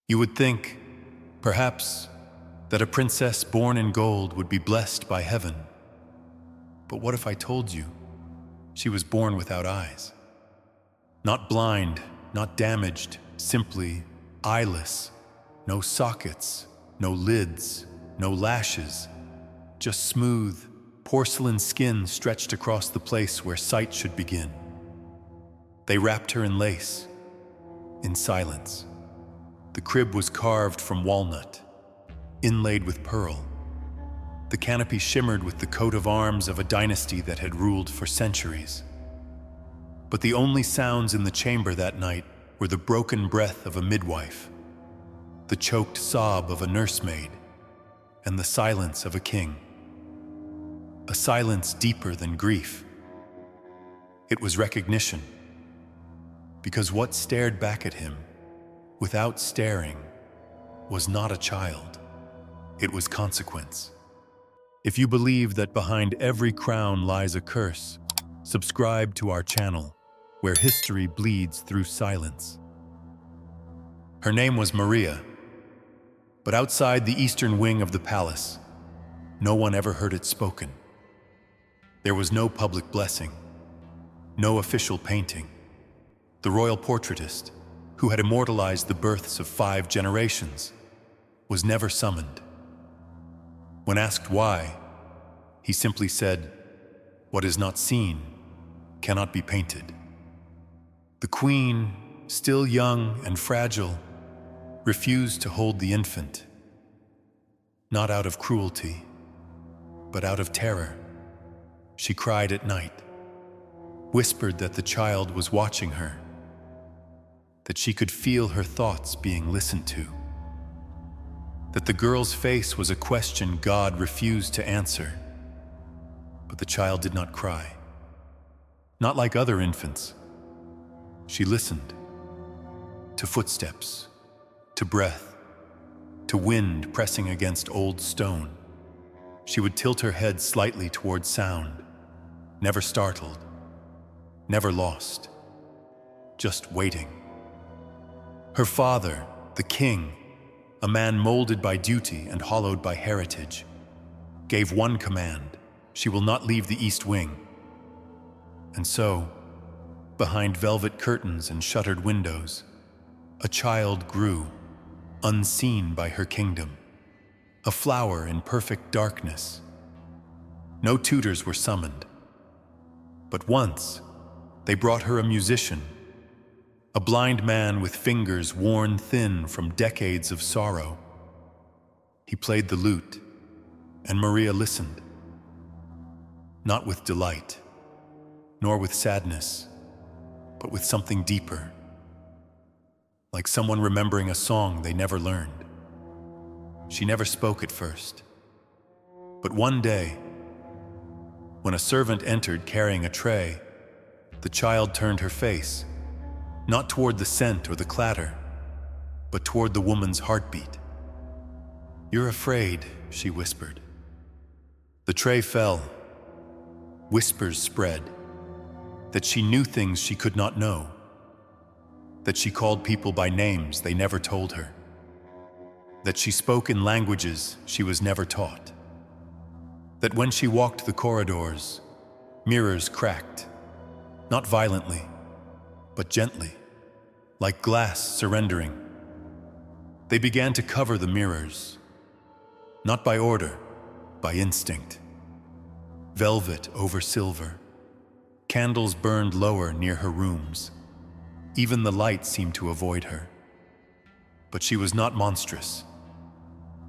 You would think, perhaps, that a princess born in gold would be blessed by heaven. But what if I told you she was born without eyes? Not blind, not damaged, simply eyeless. No sockets, no lids, no lashes, just smooth, porcelain skin stretched across the place where sight should begin. They wrapped her in lace, in silence. The crib was carved from walnut, inlaid with pearl. The canopy shimmered with the coat of arms of a dynasty that had ruled for centuries. But the only sounds in the chamber that night were the broken breath of a midwife, the choked sob of a nursemaid, and the silence of a king. A silence deeper than grief. It was recognition, because what stared back at him, without staring, was not a child. It was consequence. If you believe that behind every crown lies a curse, subscribe to our channel, where history bleeds through silence. Her name was Maria, but outside the eastern wing of the palace, no one ever heard it spoken. There was no public blessing, no official painting. The royal portraitist, who had immortalized the births of 5 generations, was never summoned. When asked why, he simply said, "What is not seen cannot be painted." The queen, still young and fragile, refused to hold the infant, not out of cruelty, but out of terror. She cried at night, whispered that the child was watching her, that she could feel her thoughts being listened to, that the girl's face was a question God refused to answer. But the child did not cry. Not like other infants. She listened to footsteps, to breath, to wind pressing against old stone. She would tilt her head slightly toward sound, never startled, never lost, just waiting. Her father, the king, a man molded by duty and hollowed by heritage, gave one command: she will not leave the east wing. And so, behind velvet curtains and shuttered windows, a child grew, unseen by her kingdom, a flower in perfect darkness. No tutors were summoned, but once they brought her a musician, a blind man with fingers worn thin from decades of sorrow. He played the lute, and Maria listened, not with delight, nor with sadness, but with something deeper, like someone remembering a song they never learned. She never spoke at first, but one day, when a servant entered carrying a tray, the child turned her face, not toward the scent or the clatter, but toward the woman's heartbeat. "You're afraid," she whispered. The tray fell. Whispers spread, that she knew things she could not know, that she called people by names they never told her, that she spoke in languages she was never taught, that when she walked the corridors, mirrors cracked, not violently, but gently, like glass surrendering. They began to cover the mirrors, not by order, by instinct. Velvet over silver. Candles burned lower near her rooms. Even the light seemed to avoid her. But she was not monstrous.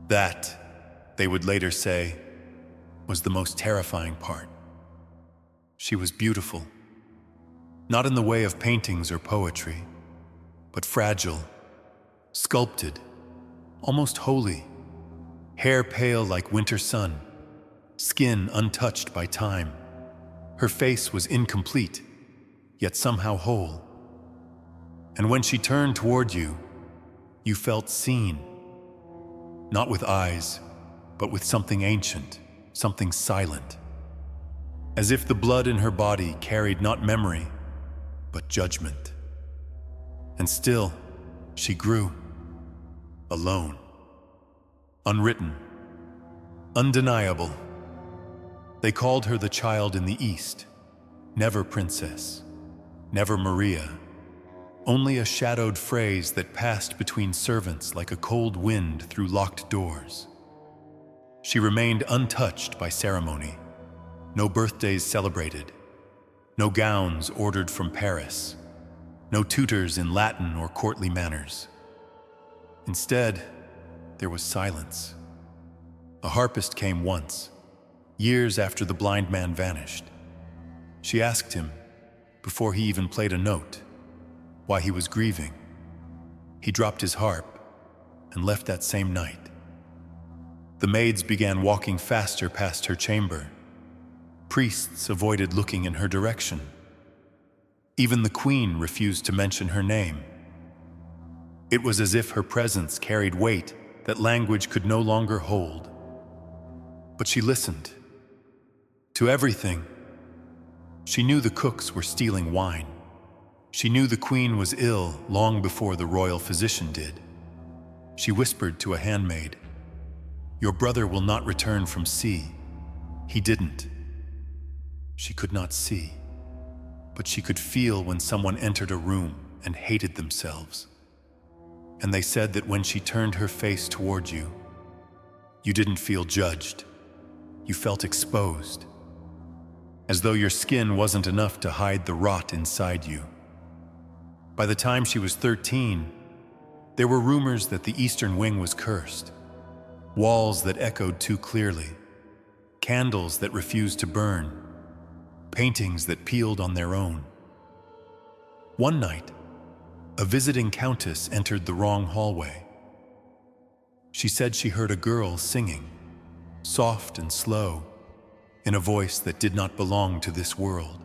That, they would later say, was the most terrifying part. She was beautiful, not in the way of paintings or poetry, but fragile, sculpted, almost holy, hair pale like winter sun, skin untouched by time. Her face was incomplete, yet somehow whole. And when she turned toward you, you felt seen, not with eyes, but with something ancient, something silent, as if the blood in her body carried not memory, but judgment. And still, she grew. alone, unwritten, undeniable. They called her the child in the East, never princess, never Maria, only a shadowed phrase that passed between servants like a cold wind through locked doors. She remained untouched by ceremony, no birthdays celebrated, no gowns ordered from Paris, no tutors in Latin or courtly manners. Instead, there was silence. A harpist came once, years after the blind man vanished. She asked him, before he even played a note, why he was grieving. He dropped his harp and left that same night. The maids began walking faster past her chamber. Priests avoided looking in her direction. Even the queen refused to mention her name. It was as if her presence carried weight that language could no longer hold. But she listened to everything. She knew the cooks were stealing wine. She knew the queen was ill long before the royal physician did. She whispered to a handmaid, "Your brother will not return from sea." He didn't. She could not see, but she could feel when someone entered a room and hated themselves. And they said that when she turned her face toward you, you didn't feel judged. You felt exposed, as though your skin wasn't enough to hide the rot inside you. By the time she was 13, there were rumors that the Eastern Wing was cursed, walls that echoed too clearly, candles that refused to burn, paintings that peeled on their own. One night, a visiting countess entered the wrong hallway. She said she heard a girl singing, soft and slow, in a voice that did not belong to this world.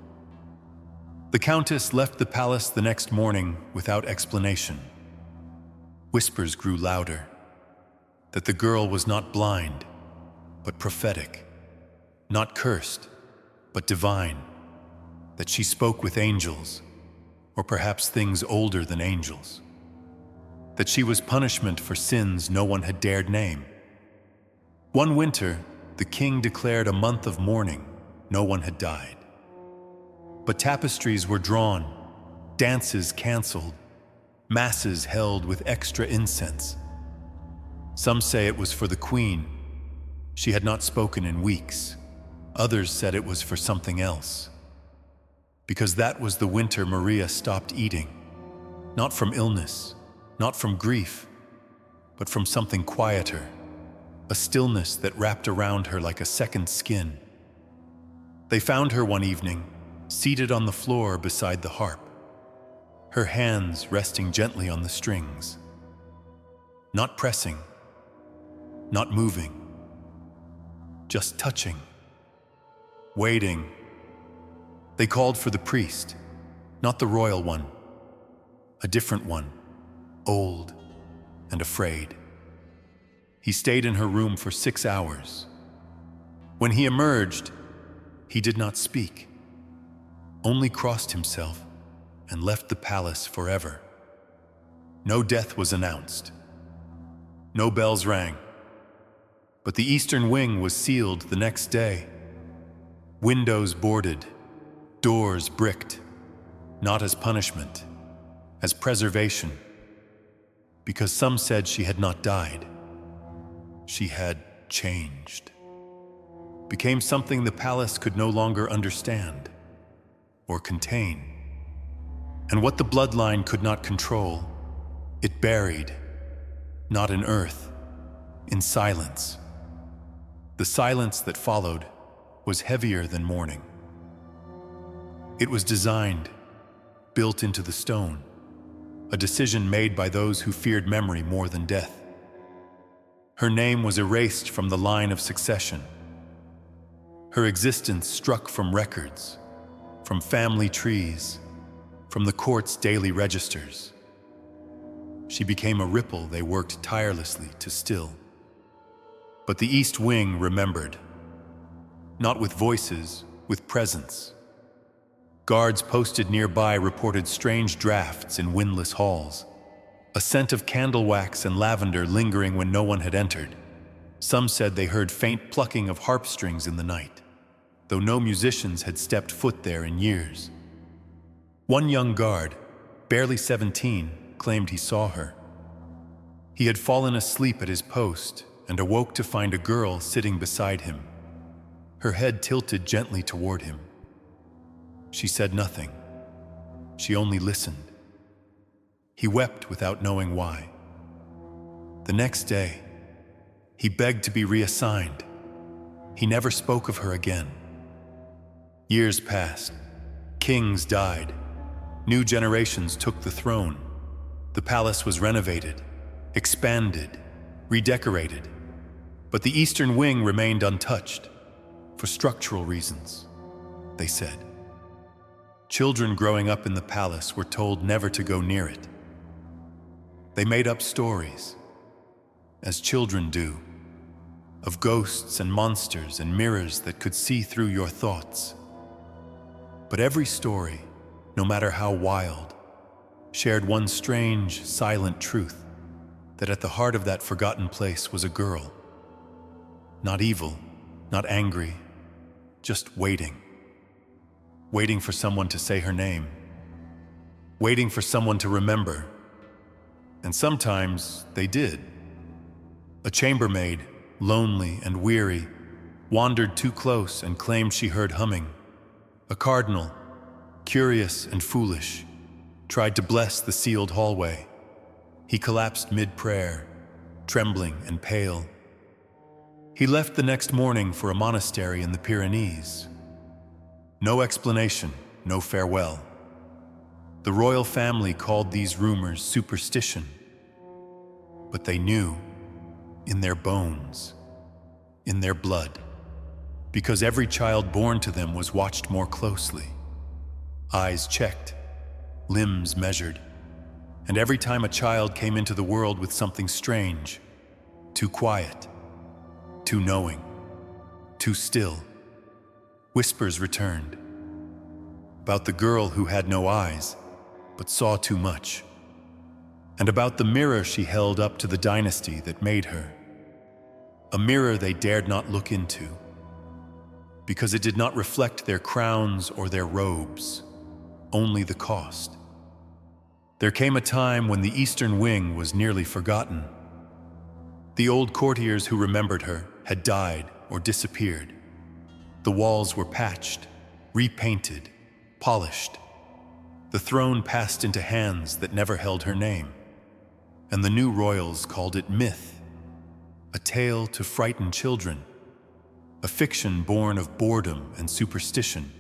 The countess left the palace the next morning without explanation. Whispers grew louder, that the girl was not blind, but prophetic, not cursed, but divine, that she spoke with angels, or perhaps things older than angels, that she was punishment for sins no one had dared name. One winter, the king declared a month of mourning. No one had died. But tapestries were drawn, dances canceled, masses held with extra incense. Some say it was for the queen. She had not spoken in weeks. Others said it was for something else. Because that was the winter Maria stopped eating. Not from illness, not from grief, but from something quieter, a stillness that wrapped around her like a second skin. They found her one evening, seated on the floor beside the harp, her hands resting gently on the strings, not pressing, not moving, just touching, waiting. They called for the priest, not the royal one, a different one, old and afraid. He stayed in her room for 6 hours. When he emerged, he did not speak, only crossed himself and left the palace forever. No death was announced. No bells rang. But the Eastern Wing was sealed the next day. Windows boarded, doors bricked, not as punishment, as preservation. Because some said she had not died. She had changed. Became something the palace could no longer understand or contain. And what the bloodline could not control, it buried, not in earth, in silence. The silence that followed was heavier than mourning. It was designed, built into the stone, a decision made by those who feared memory more than death. Her name was erased from the line of succession. Her existence struck from records, from family trees, from the court's daily registers. She became a ripple they worked tirelessly to still. But the East Wing remembered, not with voices, with presence. Guards posted nearby reported strange drafts in windless halls, a scent of candle wax and lavender lingering when no one had entered. Some said they heard faint plucking of harp strings in the night, though no musicians had stepped foot there in years. One young guard, barely 17, claimed he saw her. He had fallen asleep at his post and awoke to find a girl sitting beside him, her head tilted gently toward him. She said nothing. She only listened. He wept without knowing why. The next day, he begged to be reassigned. He never spoke of her again. Years passed. Kings died. New generations took the throne. The palace was renovated, expanded, redecorated. But the eastern wing remained untouched, for structural reasons, they said. Children growing up in the palace were told never to go near it. They made up stories, as children do, of ghosts and monsters and mirrors that could see through your thoughts. But every story, no matter how wild, shared one strange, silent truth, that at the heart of that forgotten place was a girl. Not evil, not angry, just waiting. Waiting for someone to say her name. Waiting for someone to remember. And sometimes they did. A chambermaid, lonely and weary, wandered too close and claimed she heard humming. A cardinal, curious and foolish, tried to bless the sealed hallway. He collapsed mid-prayer, trembling and pale. He left the next morning for a monastery in the Pyrenees. No explanation, no farewell. The royal family called these rumors superstition, but they knew, in their bones, in their blood, because every child born to them was watched more closely, eyes checked, limbs measured, and every time a child came into the world with something strange, too quiet, too knowing, too still, whispers returned about the girl who had no eyes, but saw too much, and about the mirror she held up to the dynasty that made her, a mirror they dared not look into, because it did not reflect their crowns or their robes, only the cost. There came a time when the Eastern Wing was nearly forgotten. The old courtiers who remembered her had died or disappeared. The walls were patched, repainted, polished. The throne passed into hands that never held her name, and the new royals called it myth, a tale to frighten children, a fiction born of boredom and superstition.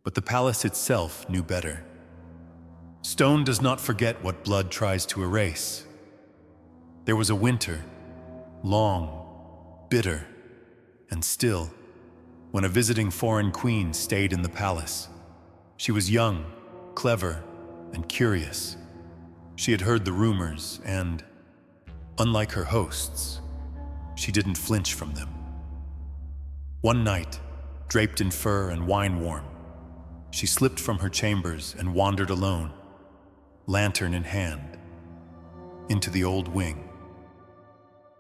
But the palace itself knew better. Stone does not forget what blood tries to erase. There was a winter, long, bitter, and still, when a visiting foreign queen stayed in the palace. She was young, clever, and curious. She had heard the rumors and, unlike her hosts, she didn't flinch from them. One night, draped in fur and wine-warm, she slipped from her chambers and wandered alone, lantern in hand, into the old wing.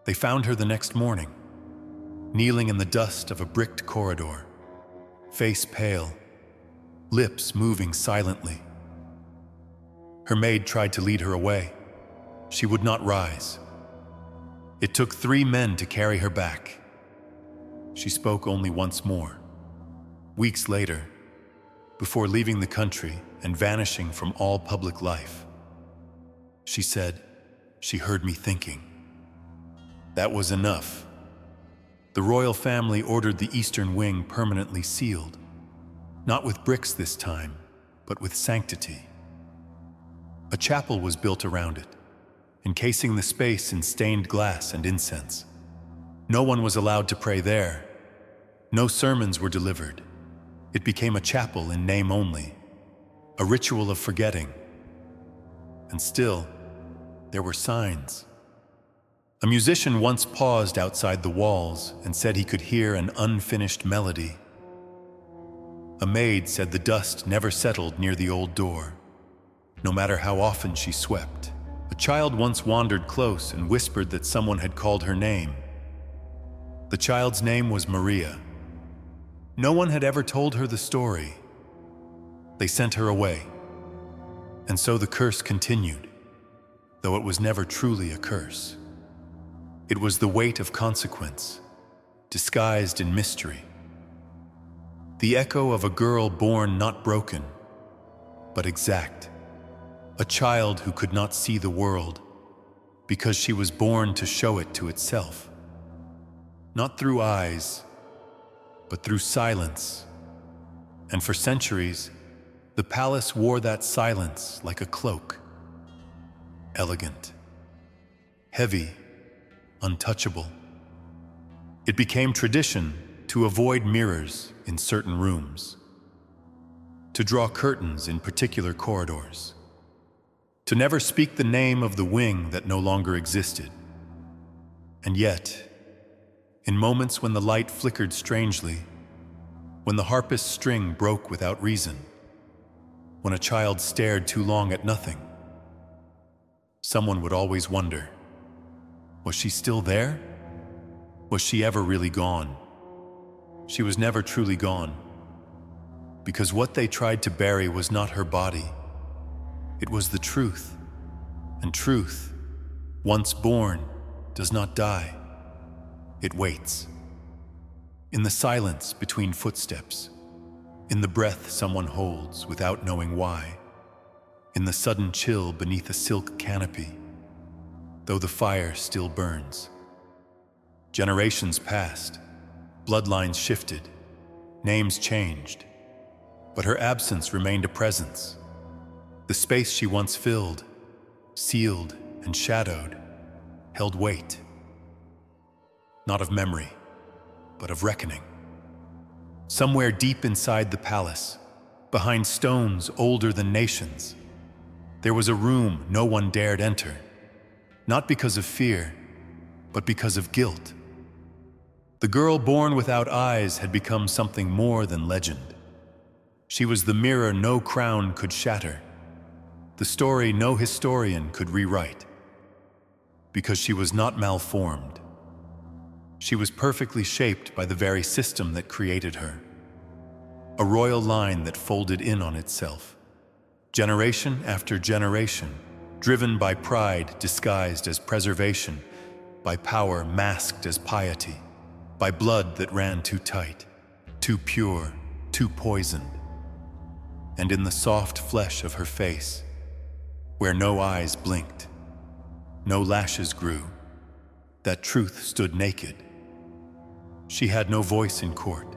They found her the next morning, kneeling in the dust of a bricked corridor, face pale, lips moving silently. Her maid tried to lead her away. She would not rise. It took 3 men to carry her back. She spoke only once more. Weeks later, before leaving the country and vanishing from all public life, she said she heard me thinking. That was enough. The royal family ordered the Eastern Wing permanently sealed, not with bricks this time, but with sanctity. A chapel was built around it, encasing the space in stained glass and incense. No one was allowed to pray there. No sermons were delivered. It became a chapel in name only, a ritual of forgetting. And still, there were signs. A musician once paused outside the walls and said he could hear an unfinished melody. A maid said the dust never settled near the old door, no matter how often she swept. A child once wandered close and whispered that someone had called her name. The child's name was Maria. No one had ever told her the story. They sent her away. And so the curse continued, though it was never truly a curse. It was the weight of consequence, disguised in mystery. The echo of a girl born not broken, but exact. A child who could not see the world because she was born to show it to itself. Not through eyes, but through silence. And for centuries, the palace wore that silence like a cloak. Elegant, heavy, untouchable. It became tradition to avoid mirrors in certain rooms, to draw curtains in particular corridors, to never speak the name of the wing that no longer existed. And yet, in moments when the light flickered strangely, when the harpist's string broke without reason, when a child stared too long at nothing, someone would always wonder, was she still there? Was she ever really gone? She was never truly gone, because what they tried to bury was not her body. It was the truth, and truth, once born, does not die. It waits. In the silence between footsteps, in the breath someone holds without knowing why, in the sudden chill beneath a silk canopy, though the fire still burns. Generations passed, bloodlines shifted, names changed, but her absence remained a presence. The space she once filled, sealed and shadowed, held weight, not of memory, but of reckoning. Somewhere deep inside the palace, behind stones older than nations, there was a room no one dared enter, not because of fear, but because of guilt. The girl born without eyes had become something more than legend. She was the mirror no crown could shatter, the story no historian could rewrite, because she was not malformed. She was perfectly shaped by the very system that created her, a royal line that folded in on itself, generation after generation, driven by pride disguised as preservation, by power masked as piety, by blood that ran too tight, too pure, too poisoned. And in the soft flesh of her face, where no eyes blinked, no lashes grew, that truth stood naked. She had no voice in court,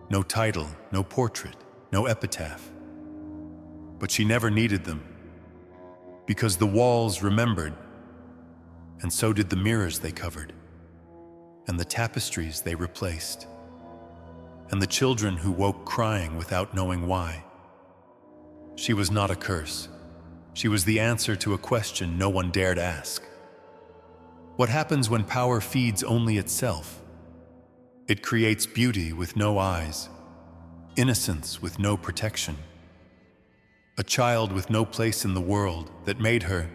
no title, no portrait, no epitaph. But she never needed them, because the walls remembered, and so did the mirrors they covered, and the tapestries they replaced, and the children who woke crying without knowing why. She was not a curse. She was the answer to a question no one dared ask. What happens when power feeds only itself? It creates beauty with no eyes, innocence with no protection, a child with no place in the world that made her,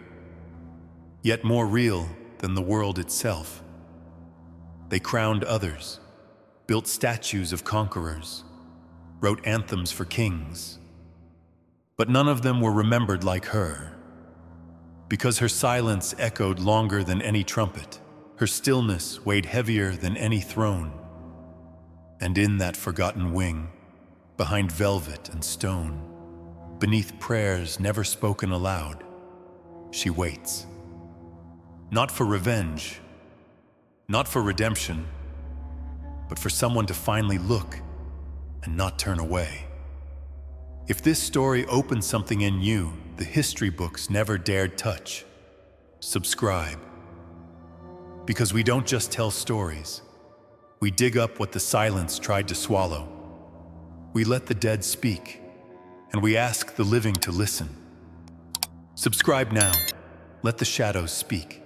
yet more real than the world itself. They crowned others, built statues of conquerors, wrote anthems for kings, but none of them were remembered like her, because her silence echoed longer than any trumpet, her stillness weighed heavier than any throne. And in that forgotten wing, behind velvet and stone, beneath prayers never spoken aloud, she waits. Not for revenge, not for redemption, but for someone to finally look and not turn away. If this story opens something in you the history books never dared touch, subscribe. Because we don't just tell stories, we dig up what the silence tried to swallow. We let the dead speak, and we ask the living to listen. Subscribe now. Let the shadows speak.